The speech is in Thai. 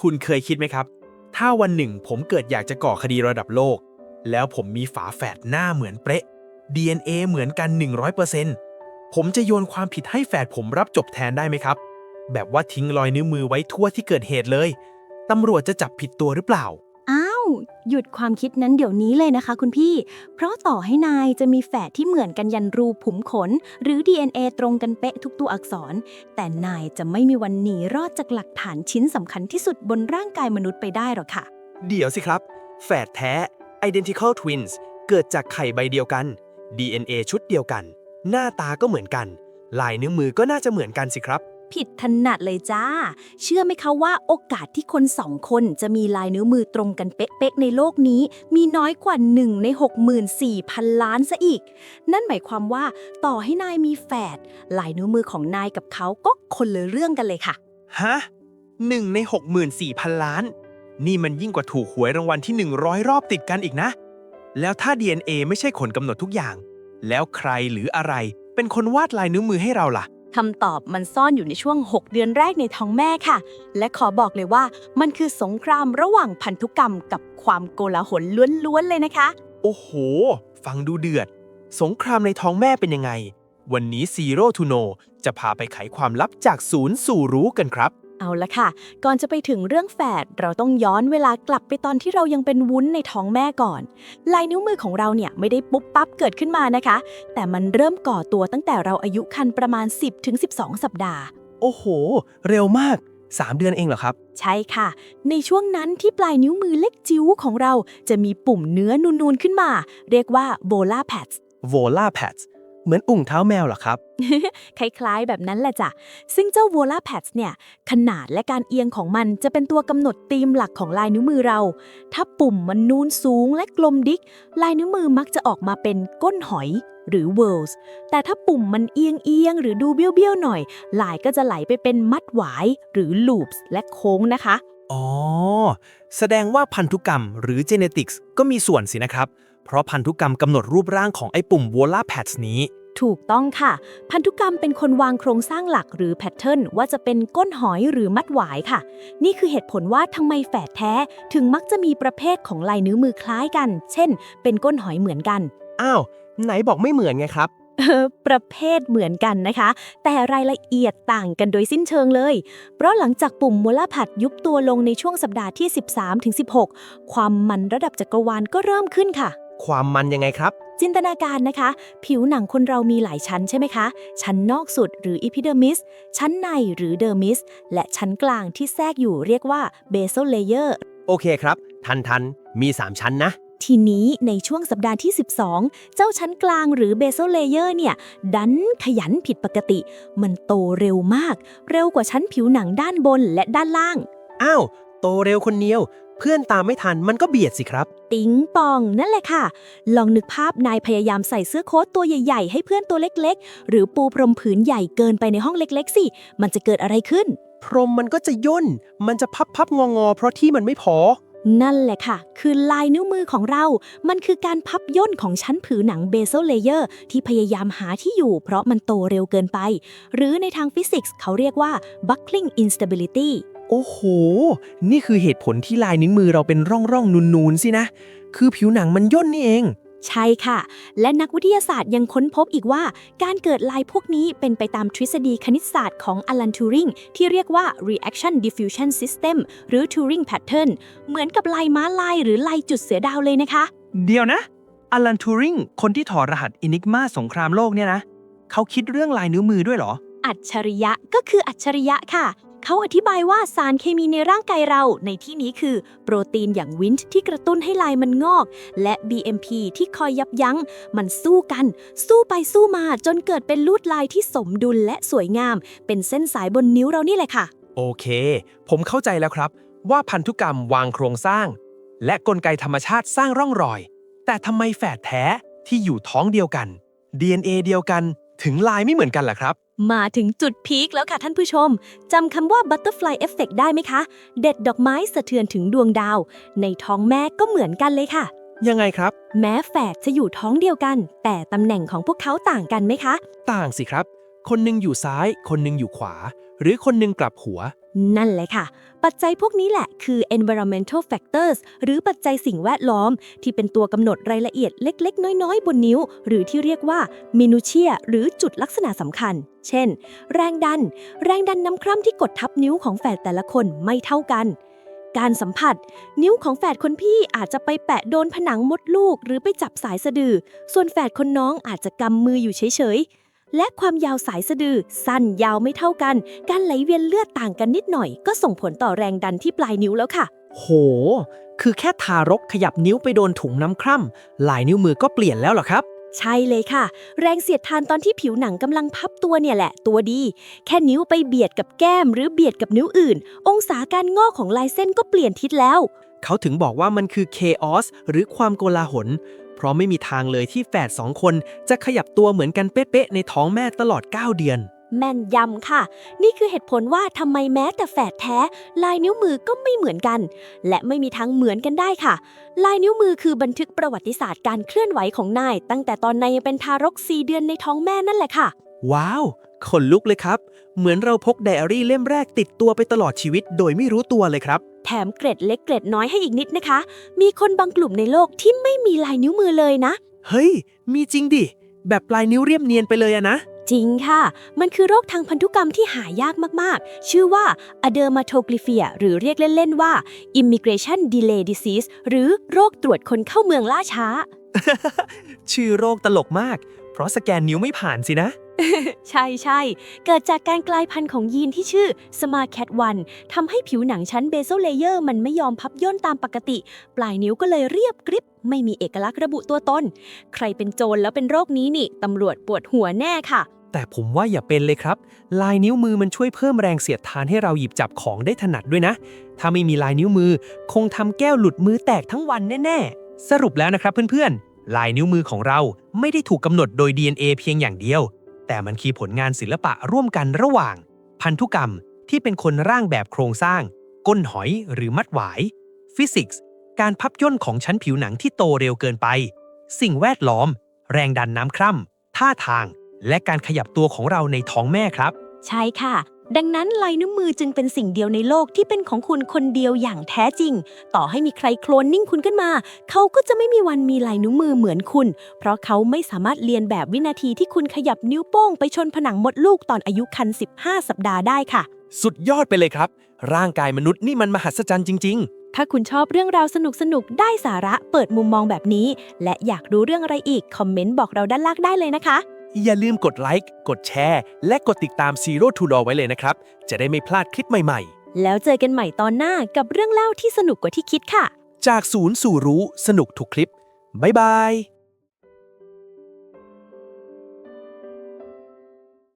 คุณเคยคิดไหมครับถ้าวันหนึ่งผมเกิดอยากจะก่อคดีระดับโลกแล้วผมมีฝาแฝดหน้าเหมือนเป๊ะ DNA เหมือนกัน 100%ผมจะโยนความผิดให้แฝดผมรับจบแทนได้ไหมครับแบบว่าทิ้งรอยนิ้วมือไว้ทั่วที่เกิดเหตุเลยตำรวจจะจับผิดตัวหรือเปล่าอ้าว หยุดความคิดนั้นเดี๋ยวนี้เลยนะคะคุณพี่ เพราะต่อให้นายจะมีแฝดที่เหมือนกันยันรูผุมขน หรือ DNA ตรงกันเป๊ะทุกตัวอักษร แต่นายจะไม่มีวันหนีรอดจากหลักฐานชิ้นสำคัญที่สุดบนร่างกายมนุษย์ไปได้หรอกค่ะ เดี๋ยวสิครับ แฝดแท้ identical twins เกิดจากไข่ใบเดียวกัน DNA ชุดเดียวกัน หน้าตาก็เหมือนกัน ลายนิ้วมือก็น่าจะเหมือนกันสิครับ ผิดถนัดเลยจ้า เชื่อไหมคะว่าโอกาสที่คนสองคนจะมีลายนิ้วมือตรงกันเป๊ะๆในโลกนี้ มีน้อยกว่า1ใน 64,000 ล้านซะอีก นั่นหมายความว่าต่อให้นายมีแฝดลายนิ้วมือของนายกับเขาก็คนละเรื่องกันเลยค่ะ ฮะ1 ใน 64,000 ล้าน นี่มันยิ่งกว่าถูกหวยรางวัลที่ 100 รอบติดกันอีกนะ แล้วถ้า DNA ไม่ใช่ผลกำหนดทุกอย่าง แล้วใครหรืออะไรเป็นคนวาดลายนิ้วมือให้เราล่ะ คำตอบมันซ่อนอยู่ในช่วง 6 เดือนแรกในท้องแม่ค่ะ และขอบอกเลยว่ามันคือสงครามระหว่างพันธุกรรมกับความโกลาหลล้วนๆเลยนะคะ โอ้โห ฟังดูเดือด สงครามในท้องแม่เป็นยังไง วันนี้ Zero to Know จะพาไปไขความลับจากศูนย์สู่รู้กันครับ เอาละค่ะ ก่อนจะไปถึงเรื่องแฝดเราต้องย้อนเวลากลับไปตอนที่เรายังเป็นวุ้นในท้องแม่ก่อน ลายนิ้วมือของเราเนี่ยไม่ได้ปุ๊บปั๊บเกิดขึ้นมานะคะ แต่มันเริ่มก่อตัวตั้งแต่เราอายุครรภ์ประมาณ 10-12 สัปดาห์ โอ้โห เร็วมาก 3 เดือนเองเหรอครับ ใช่ค่ะ ในช่วงนั้นที่ปลายนิ้วมือเล็กจิ๋วของเราจะมีปุ่มเนื้อนูนๆขึ้นมา เรียกว่า volar pads Vola Pads เหมือนอุ่งเท้าแมวเหรอครับ คล้ายๆแบบนั้นแหละจ้ะ ซึ่งเจ้า volar pads เนี่ยขนาดและการเอียงของมันจะเป็นตัวกำหนดธีมหลักของลายนิ้วมือเรา ถ้าปุ่มมันนูนสูงและกลมดิก ลายนิ้วมือมักจะออกมาเป็นก้นหอยหรือ whorls แต่ถ้าปุ่มมันเอียงๆหรือดูเบี้ยวๆหน่อย ลายก็จะไหลไปเป็นมัดหวายหรือ loops และโค้งนะคะ อ๋อ แสดงว่าพันธุกรรมหรือ genetics ก็มีส่วนสินะครับ เพราะพันธุกรรมกำหนดรูปร่างของไอ้ปุ่ม Vola Pads นี้ ถูกต้องค่ะ พันธุกรรมเป็นคนวางโครงสร้างหลักหรือแพทเทิร์นว่าจะเป็นก้นหอยหรือมัดหวายค่ะ นี่คือเหตุผลว่าทำไมแฝดแท้ถึงมักจะมีประเภทของลายนิ้วมือคล้ายกัน เช่น เป็นก้นหอยเหมือนกัน อ้าว ไหนบอกไม่เหมือนไงครับ ประเภทเหมือนกันนะคะ แต่รายละเอียดต่างกันโดยสิ้นเชิงเลย เพราะหลังจากปุ่มโมลาร์พัดยุบตัวลงในช่วงสัปดาห์ที่ 13-16 ความมันระดับจักรวาลก็เริ่มขึ้นค่ะ ความมันยังไงครับ จินตนาการนะคะ ผิวหนังคนเรามีหลายชั้นใช่ไหมคะ ชั้นนอกสุดหรือ epidermis ชั้นในหรือ dermis และชั้นกลางที่แทรกอยู่เรียกว่า basal layer โอเคครับ ทัน มี 3 ชั้นนะ ทีนี้ในช่วงสัปดาห์ที่ 12 เจ้าชั้นกลางหรือ basal layer เนี่ยดันขยันผิดปกติ มันโตเร็วมาก เร็วกว่าชั้นผิวหนังด้านบนและด้านล่าง อ้าว โตเร็วคนเดียว เพื่อนตามไม่ทันมันก็เบียดสิครับ ติ๋งปองนั่นแหละค่ะ ลองนึกภาพนายพยายามใส่เสื้อโค้ทตัวใหญ่ๆ ให้เพื่อนตัวเล็กๆ หรือปูพรมผืนใหญ่เกินไปในห้องเล็กๆ สิ มันจะเกิดอะไรขึ้น พรมมันก็จะย่น มันจะพับงอเพราะที่มันไม่พอ นั่นแหละค่ะ คือลายนิ้วมือของเรา มันคือการพับย่นของชั้นผิวหนัง basal layer ที่พยายามหาที่อยู่เพราะมันโตเร็วเกินไป หรือในทางฟิสิกส์เขาเรียกว่า buckling instability โอ้โห นี่คือเหตุผลที่ลายนิ้วมือเราเป็นร่องนูนๆสินะ คือผิวหนังมันย่นนี่เอง ใช่ค่ะ และนักวิทยาศาสตร์ยังค้นพบอีกว่า การเกิดลายพวกนี้เป็นไปตามทฤษฎีคณิตศาสตร์ของอลัน ทูริงที่เรียกว่า reaction diffusion system หรือ Turing pattern เหมือนกับลายม้าลายหรือลายจุดเสือดาวเลยนะคะ เดี๋ยวนะอลัน ทูริงคนที่ถอดรหัสอินิกมาสงครามโลกเนี่ยนะ เขาคิดเรื่องลายนิ้วมือด้วยเหรอ อัจฉริยะก็คืออัจฉริยะค่ะ เขาอธิบายว่าสารเคมีในร่างกายเราในที่นี้คือโปรตีนอย่างวินท์ที่กระตุ้นให้ลายมันงอก และ BMP ที่คอยยับยั้ง มันสู้กัน สู้ไปสู้มาจนเกิดเป็นลวดลายที่สมดุลและสวยงาม เป็นเส้นสายบนนิ้วเรานี่แหละค่ะ โอเค ผมเข้าใจแล้วครับ ว่าพันธุกรรมวางโครงสร้าง และกลไกธรรมชาติสร้างร่องรอย แต่ทำไมแฝดแท้ที่อยู่ท้องเดียวกัน DNA เดียวกันถึงลายไม่เหมือนกันล่ะครับ มาถึงจุดพีคแล้วค่ะท่านผู้ชม จำคำว่า butterfly effect ได้ไหมคะ เด็ดดอกไม้สะเทือนถึงดวงดาว ในท้องแม่ก็เหมือนกันเลยค่ะ ยังไงครับ แม้แฝดจะอยู่ท้องเดียวกัน แต่ตำแหน่งของพวกเขาต่างกันไหมคะ ต่างสิครับ คนหนึงอยู่ซ้าย คนหนึงอยู่ขวา หรือคนหนึงกลับหัว นั่นแหละค่ะ ปัจจัยพวกนี้แหละคือ environmental factors หรือปัจจัยสิ่งแวดล้อม ที่เป็นตัวกำหนดรายละเอียดเล็กๆ น้อยๆ บนนิ้ว หรือที่เรียกว่า minutia หรือจุดลักษณะสำคัญ เช่น แรงดันน้ำคร่ำที่กดทับนิ้วของแฝดแต่ละคนไม่เท่ากัน การสัมผัส นิ้วของแฝดคนพี่อาจจะไปแปะโดนผนังมดลูกหรือไปจับสายสะดือ ส่วนแฝดคนน้องอาจจะกำมืออยู่เฉยๆ และความยาวสายสะดือสั้นยาวไม่เท่ากัน การไหลเวียนเลือดต่างกันนิดหน่อยก็ส่งผลต่อแรงดันที่ปลายนิ้วแล้วค่ะ โห คือแค่ทารกขยับนิ้วไปโดนถุงน้ำคร่ำลายนิ้วมือก็เปลี่ยนแล้วเหรอครับ ใช่เลยค่ะ แรงเสียดทานตอนที่ผิวหนังกำลังพับตัวเนี่ยแหละตัวดี แค่นิ้วไปเบียดกับแก้มหรือเบียดกับนิ้วอื่น องศาการงอกของลายเส้นก็เปลี่ยนทิศแล้ว เขาถึงบอกว่ามันคือ chaos หรือความโกลาหล เพราะไม่มีทางเลยที่แฝด2 คนจะขยับตัวเหมือนกันเป๊ะๆในท้องแม่ตลอด 9 เดือน แม่นยำค่ะ นี่คือเหตุผลว่าทำไมแม้แต่แฝดแท้ ลายนิ้วมือก็ไม่เหมือนกัน และไม่มีทางเหมือนกันได้ค่ะ ลายนิ้วมือคือบันทึกประวัติศาสตร์การเคลื่อนไหวของนาย ตั้งแต่ตอนนายยังเป็นทารก 4 เดือนในท้องแม่นั่นแหละค่ะ ว้าว ขนลุกเลยครับ เหมือนเราพกไดอารี่เล่มแรกติดตัวไปตลอดชีวิตโดยไม่รู้ตัวเลยครับ แถมเกร็ดเล็กเกร็ดน้อยให้อีกนิดนะคะ มีคนบางกลุ่มในโลกที่ไม่มีลายนิ้วมือเลยนะ เฮ้ย มีจริงดิ แบบปลายนิ้วเรียบเนียนไปเลยอะนะ จริงค่ะ มันคือโรคทางพันธุกรรมที่หายากมากๆ ชื่อว่า Dermatoglyphia หรือเรียกเล่นๆว่า Immigration Delay Disease หรือโรคตรวจคนเข้าเมืองล่าช้า ชื่อโรคตลกมาก เพราะสแกนนิ้วไม่ผ่านสินะ ใช่ๆ เกิดจากการกลายพันธุ์ของยีนที่ชื่อ SMARCAT1 ทำให้ผิวหนังชั้น basal layer มันไม่ยอมพับย่นตามปกติ ปลายนิ้วก็เลยเรียบกริบ ไม่มีเอกลักษณ์ระบุตัวตน ใครเป็นโจรแล้วเป็นโรคนี้นี่ ตำรวจปวดหัวแน่ค่ะ แต่ผมว่าอย่าเป็นเลยครับ ลายนิ้วมือมันช่วยเพิ่มแรงเสียดทานให้เราหยิบจับของได้ถนัดด้วยนะ ถ้าไม่มีลายนิ้วมือ คงทำแก้วหลุดมือแตกทั้งวันแน่ๆ สรุปแล้วนะครับเพื่อนๆ ลายนิ้วมือของเราไม่ได้ถูกกำหนดโดย DNA เพียงอย่างเดียว แต่มันคือผลงานศิลปะร่วมกันระหว่าง พันธุกรรมที่เป็นคนร่างแบบโครงสร้าง ก้นหอยหรือมัดหวาย ฟิสิกส์การพับย่นของชั้นผิวหนังที่โตเร็วเกินไป สิ่งแวดล้อม แรงดันน้ำคร่ำท่าทาง และการขยับตัวของเราในท้องแม่ครับ ใช่ค่ะ ดังนั้นลายนิ้วมือจึงเป็นสิ่งเดียวในโลกที่เป็นของคุณคนเดียวอย่างแท้จริง ต่อให้มีใครโคลนนิ่งคุณขึ้นมา เขาก็จะไม่มีวันมีลายนิ้วมือเหมือนคุณ เพราะเขาไม่สามารถเรียนแบบวินาทีที่คุณขยับนิ้วโป้งไปชนผนังมดลูกตอนอายุครรภ์15 สัปดาห์ได้ค่ะ สุดยอดไปเลยครับ ร่างกายมนุษย์นี่มันมหัศจรรย์จริงๆ ถ้าคุณชอบเรื่องราวสนุกๆ ได้สาระเปิดมุมมองแบบนี้ และอยากรู้เรื่องอะไรอีก คอมเมนต์บอกเราด้านล่างได้เลยนะคะ อย่าลืมกดไลค์ กดแชร์ และกดติดตาม Zero to Door ไว้เลยนะครับ จะได้ไม่พลาดคลิปใหม่ๆ แล้วเจอกันใหม่ตอนหน้ากับเรื่องเล่าที่สนุกกว่าที่คิดค่ะ จากศูนย์สู่รู้สนุกทุกคลิป บ๊ายบาย